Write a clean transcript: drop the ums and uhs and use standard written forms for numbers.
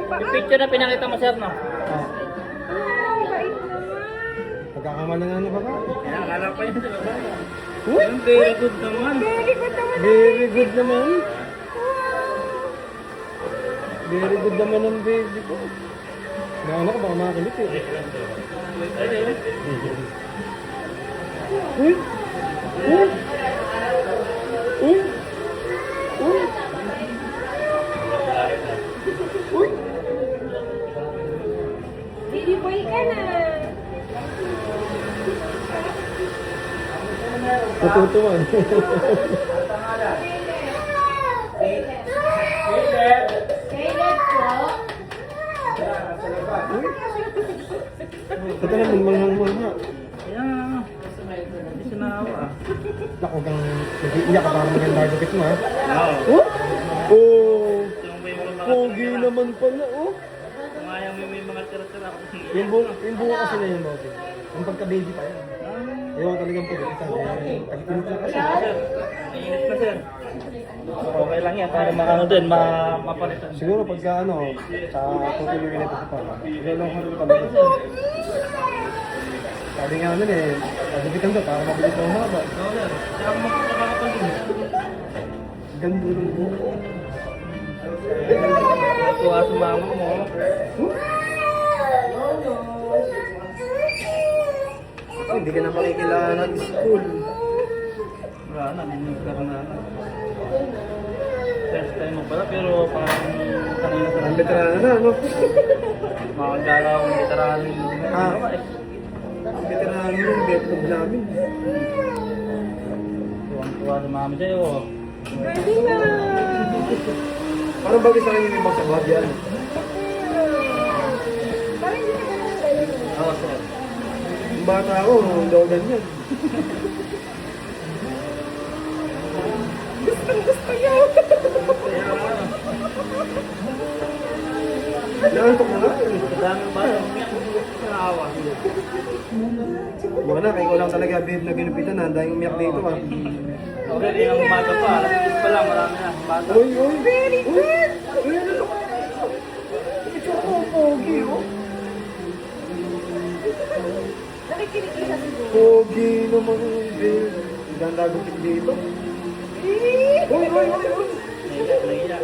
Yung picture na pinakita mo, sir, no? Ah, Bait naman. pagkakamali na ng babae. Kaya, akala pa yun, diba? Uy! Very good naman. Very good naman. Very good naman. Very good naman ang baby ko. Naano ko baka makakulit eh. Uy! Uy! Uy! Uy! Uy! Baby boy ka na. Natutuwan. Kailan po? Ito naman manghang-mangha. Kaya, hindi siya naawa. Naku, kang nag-iiyak ka para maganda yung gupit mo ha. Oo. Oh! Oh! Yung may mga Pogi naman pala oh! Kung ayaw may mga tira-tira ako. Yung bunga kasi na yun, Bobby. Yung pagka-baby pa yan. Ewan talagang pagkakita. Tagtinit na kasi. Mainit na, sir. Okay lang yan, para makano din, mapalitan. Siguro pagka ano, sa tutulungin ito sa pala. Siguro lang kung kami. Sabi nga nun eh, pagupitan ko para mabilis na umaba. Oo, sir. Tsaka makapagin. Ganda ng buko. Tuwa sa mama mo. Hindi ka na makikilala ng school. Wala na, hindi nagkaroon na. First time mo pala, pero parang kanina sa Ang veterano na, no? makagala akong veterano yung Ah. ginawa eh. Ang veterano yung betlog namin. Tuwang-tuwa sa mama sa'yo. Galing na. Parang bagay sa kanya yung ibang sa yan. Parang hindi ka ganun galing. Oo, sir. Yung bata ako, daw ganyan. Gusto niya. Kaya ano, Naantok na nga. kadaming ba, umiyak sa naawa. Wala, kaya ko lang talaga babe na ginupitan na. Dahil umiyak dito ah. Okay, di ang bata pa. Alas 10 pa lang, marami na. Bata. Uy, uy! Very good. Uy, ano na? Ito ko, pogi oh. Nakikinig ka sa siguro. Pogi naman yung babe. Ganda gupit dito. Eh. Uy, uy, uy, uy! Naiyak, naiyak.